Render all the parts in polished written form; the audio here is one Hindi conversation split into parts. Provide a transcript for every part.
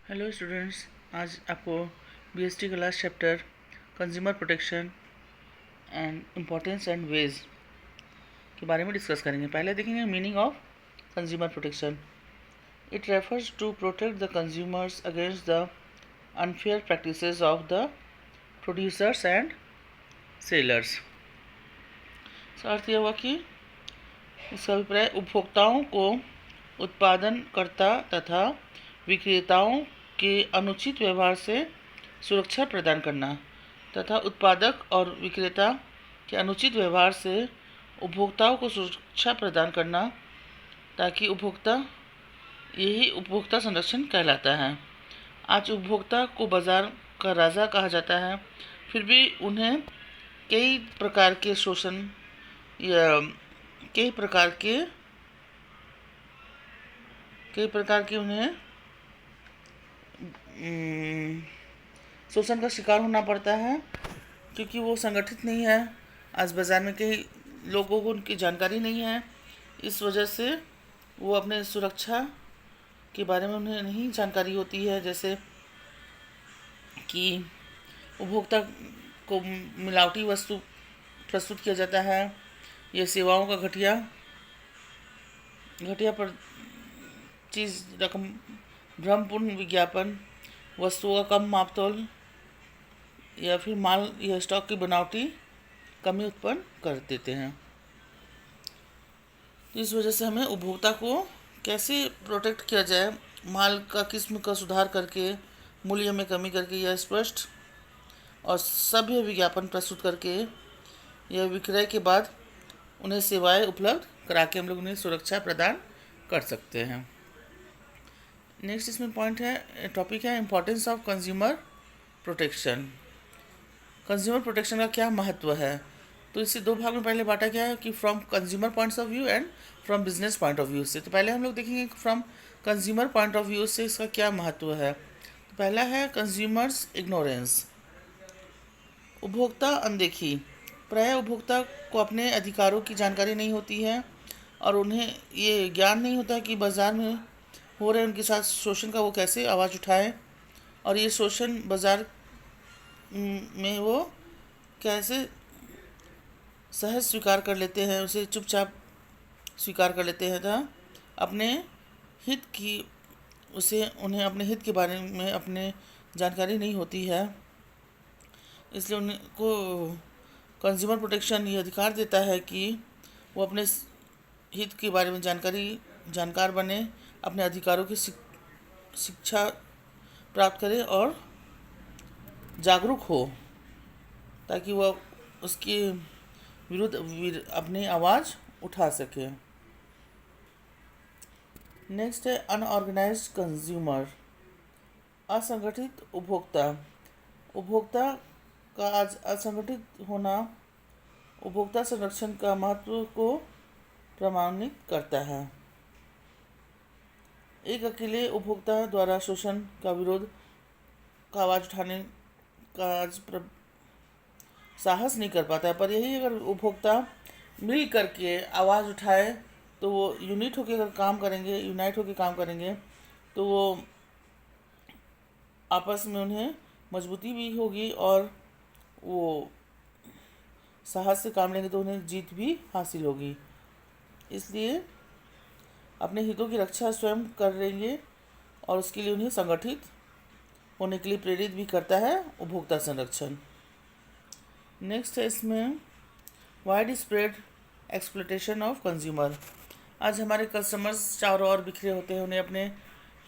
हेलो स्टूडेंट्स, आज आपको BST class chapter consumer protection and importance and ways के बारे में डिस्कस करेंगे। पहले देखेंगे meaning of consumer protection. It refers to protect the consumers against the unfair practices of the producers and sellers. अर्थ यह हुआ कि इसका अभिप्राय उपभोक्ताओं को उत्पादनकर्ता तथा विक्रेताओं के अनुचित व्यवहार से सुरक्षा प्रदान करना तथा उत्पादक और विक्रेता के अनुचित व्यवहार से उपभोक्ताओं को सुरक्षा प्रदान करना, ताकि यही उपभोक्ता संरक्षण कहलाता है। आज उपभोक्ता को बाजार का राजा कहा जाता है, फिर भी उन्हें कई प्रकार के शोषण या कई प्रकार के उन्हें शोषण का शिकार होना पड़ता है, क्योंकि वो संगठित नहीं है। आज बाज़ार में कई लोगों को उनकी जानकारी नहीं है, इस वजह से वो अपने सुरक्षा के बारे में उन्हें नहीं जानकारी होती है। जैसे कि उपभोक्ता को मिलावटी वस्तु प्रस्तुत किया जाता है, यह सेवाओं का घटिया पर चीज़ रकम, भ्रमपूर्ण विज्ञापन, वस्तुओं का कम मापतोल या फिर माल या स्टॉक की बनावटी कमी उत्पन्न कर देते हैं। इस वजह से हमें उपभोक्ता को कैसे प्रोटेक्ट किया जाए, माल का किस्म का सुधार करके, मूल्य में कमी करके या स्पष्ट और सभ्य विज्ञापन प्रस्तुत करके या विक्रय के बाद उन्हें सेवाएं उपलब्ध करा के हम लोग उन्हें सुरक्षा प्रदान कर सकते हैं। नेक्स्ट इसमें टॉपिक है importance of consumer protection. Consumer protection का क्या महत्व है, तो इसे दो भाग में पहले बांटा गया है कि from consumer points of view and from business point of view से। तो पहले हम लोग देखेंगे from consumer point of view से इसका क्या महत्व है। तो पहला है कंज्यूमर्स इग्नोरेंस, उपभोक्ता अनदेखी। प्रायः उपभोक्ता को अपने अधिकारों की जानकारी नहीं होती है और उन्हें ये ज्ञान नहीं होता कि बाज़ार में हो रहे उनके साथ शोषण का वो कैसे आवाज़ उठाएं, और ये शोषण बाज़ार में वो कैसे सहज स्वीकार कर लेते हैं, उसे चुपचाप स्वीकार कर लेते हैं। था अपने हित की उन्हें अपने हित के बारे में अपने जानकारी नहीं होती है, इसलिए उनको कंज्यूमर प्रोटेक्शन ये अधिकार देता है कि वो अपने हित के बारे में जानकार बने, अपने अधिकारों की शिक्षा प्राप्त करे और जागरूक हो, ताकि वह उसके विरुद्ध अपनी आवाज़ उठा सके। नेक्स्ट है अनऑर्गेनाइज्ड कंज्यूमर, असंगठित उपभोक्ता। उपभोक्ता का आज असंगठित होना उपभोक्ता संरक्षण का महत्व को प्रमाणित करता है। एक अकेले उपभोक्ता द्वारा शोषण का विरोध का आवाज़ उठाने का साहस नहीं कर पाता है, पर यही अगर उपभोक्ता मिल करके आवाज़ उठाए तो वो यूनाइट होकर काम करेंगे तो वो आपस में उन्हें मजबूती भी होगी और वो साहस से काम लेंगे तो उन्हें जीत भी हासिल होगी। इसलिए अपने हितों की रक्षा स्वयं करेंगे और उसके लिए उन्हें संगठित होने के लिए प्रेरित भी करता है उपभोक्ता संरक्षण। नेक्स्ट है इसमें wide spread exploitation of consumer. आज हमारे कस्टमर्स चारों ओर बिखरे होते हैं, उन्हें अपने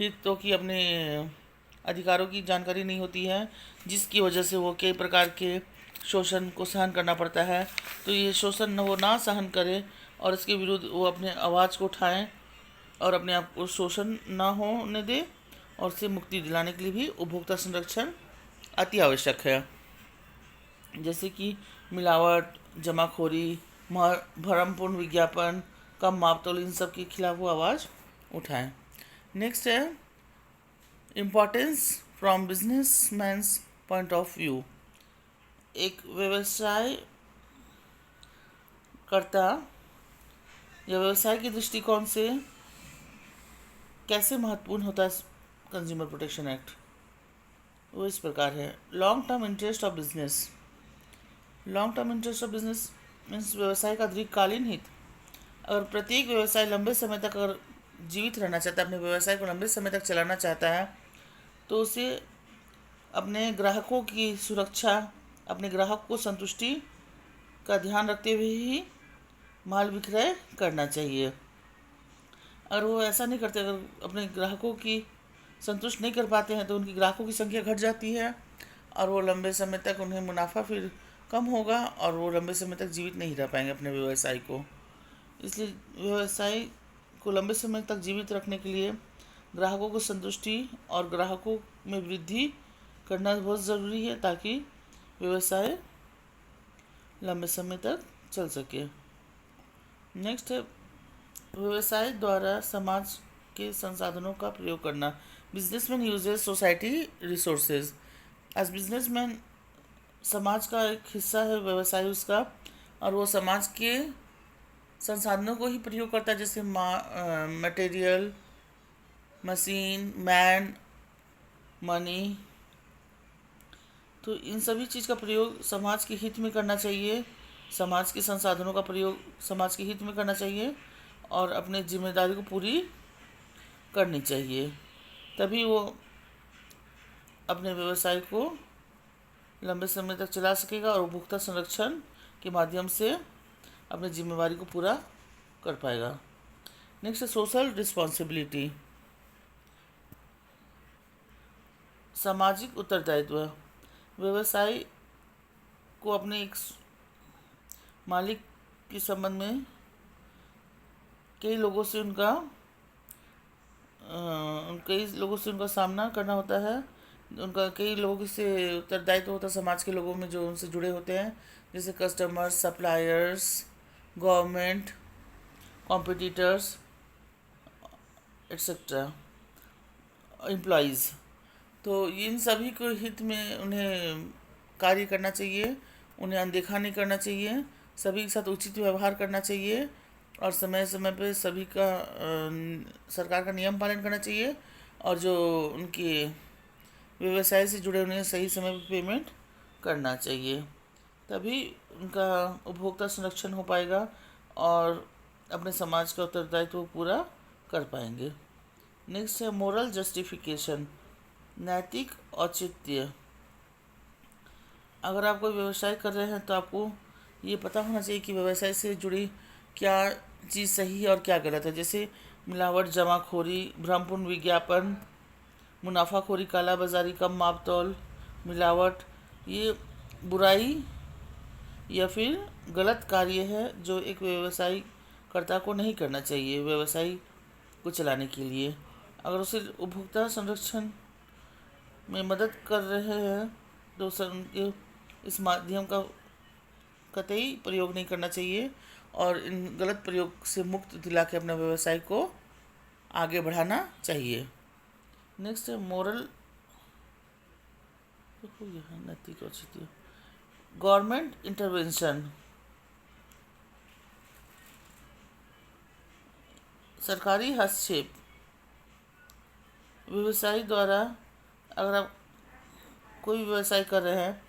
हितों की, अपने अधिकारों की जानकारी नहीं होती है, जिसकी वजह से वो कई प्रकार के शोषण को सहन करना पड़ता है। तो ये शोषण वो ना सहन करे और इसके विरुद्ध वो अपने आवाज़ को उठाएं और अपने आप को शोषण ना होने दे, और से मुक्ति दिलाने के लिए भी उपभोक्ता संरक्षण अति आवश्यक है। जैसे कि मिलावट, जमाखोरी, भ्रमपूर्ण विज्ञापन, कम मापतोल, इन सब के खिलाफ वो आवाज़ उठाएं। नेक्स्ट है importance from businessman's point of view. एक व्यवसाय करता या व्यवसाय के दृष्टिकोण से कैसे महत्वपूर्ण होता है कंज्यूमर प्रोटेक्शन एक्ट, वो इस प्रकार है। Long term interest of business. Long term interest of business means व्यवसाय का दीर्घकालीन हित। अगर प्रत्येक व्यवसाय लंबे समय तक अगर जीवित रहना चाहता है, अपने व्यवसाय को लंबे समय तक चलाना चाहता है, तो उसे अपने ग्राहकों की सुरक्षा, अपने ग्राहक को संतुष्टि का ध्यान रखते हुए ही माल विक्रय करना चाहिए। अगर वो ऐसा नहीं करते, अगर अपने ग्राहकों की संतुष्ट नहीं कर पाते हैं, तो उनकी ग्राहकों की संख्या घट जाती है और वो लंबे समय तक उन्हें मुनाफा फिर कम होगा और वो लंबे समय तक जीवित नहीं रह पाएंगे अपने व्यवसाय को। इसलिए व्यवसाय को लंबे समय तक जीवित रखने के लिए ग्राहकों को संतुष्टि और ग्राहकों में वृद्धि करना बहुत ज़रूरी है, ताकि व्यवसाय लंबे समय तक चल सके। नेक्स्ट है व्यवसाय द्वारा समाज के संसाधनों का प्रयोग करना। Businessman uses society resources. As businessman समाज का एक हिस्सा है व्यवसाय उसका, और वो समाज के संसाधनों को ही प्रयोग करता है, जैसे मटेरियल, मशीन, मैन, मनी। तो इन सभी चीज़ का प्रयोग समाज के हित में करना चाहिए, समाज के संसाधनों का प्रयोग समाज के हित में करना चाहिए और अपने जिम्मेदारी को पूरी करनी चाहिए। तभी वो अपने व्यवसाय को लंबे समय तक चला सकेगा और उपभोक्ता संरक्षण के माध्यम से अपनी जिम्मेदारी को पूरा कर पाएगा। नेक्स्ट है सोशल रिस्पॉन्सिबिलिटी, सामाजिक उत्तरदायित्व। व्यवसाय को अपने एक मालिक के संबंध में कई लोगों से उनका सामना करना होता है। उनका कई लोगों से उत्तरदायित्व होता है, समाज के लोगों में जो उनसे जुड़े होते हैं, जैसे customers, suppliers, government, competitors, etcetera, employees. तो इन सभी को हित में उन्हें कार्य करना चाहिए, उन्हें अनदेखा नहीं करना चाहिए, सभी के साथ उचित व्यवहार करना चाहिए और समय समय पे सभी का सरकार का नियम पालन करना चाहिए, और जो उनके व्यवसाय से जुड़े उन्हें सही समय पर पेमेंट करना चाहिए। तभी उनका उपभोक्ता संरक्षण हो पाएगा और अपने समाज का उत्तरदायित्व पूरा कर पाएंगे। नेक्स्ट है मोरल जस्टिफिकेशन, नैतिक औचित्य। अगर आप कोई व्यवसाय कर रहे हैं तो आपको ये पता होना चाहिए कि व्यवसाय से जुड़ी क्या चीज़ सही है और क्या गलत है, जैसे मिलावट, जमाखोरी, भ्रमपूर्ण विज्ञापन, मुनाफाखोरी, कालाबाजारी, कम मापतौल, मिलावट, ये बुराई या फिर गलत कार्य है जो एक व्यवसायकर्ता को नहीं करना चाहिए व्यवसाय को चलाने के लिए। अगर उसे उपभोक्ता संरक्षण में मदद कर रहे हैं तो उनके इस माध्यम का कतई प्रयोग नहीं करना चाहिए और इन गलत प्रयोग से मुक्त दिला के अपने व्यवसाय को आगे बढ़ाना चाहिए। नेक्स्ट है मोरल, नैतिक औचित्य, गवर्नमेंट इंटरवेंशन। सरकारी हस्तक्षेप। व्यवसायी द्वारा, अगर आप कोई व्यवसाय कर रहे हैं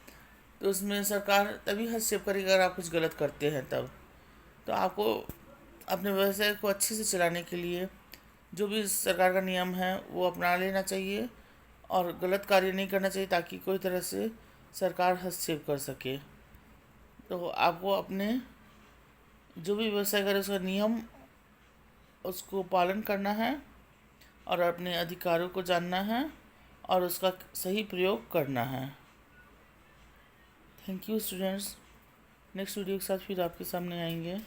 तो उसमें सरकार तभी हस्तक्षेप करेगी अगर आप कुछ गलत करते हैं तब। तो आपको अपने व्यवसाय को अच्छे से चलाने के लिए जो भी सरकार का नियम है वो अपना लेना चाहिए और गलत कार्य नहीं करना चाहिए, ताकि कोई तरह से सरकार हस्तक्षेप कर सके। तो आपको अपने जो भी व्यवसाय करें उसका नियम उसको पालन करना है और अपने अधिकारों को जानना है और उसका सही प्रयोग करना है। Thank you students. Next video के साथ फिर आपके सामने आएंगे।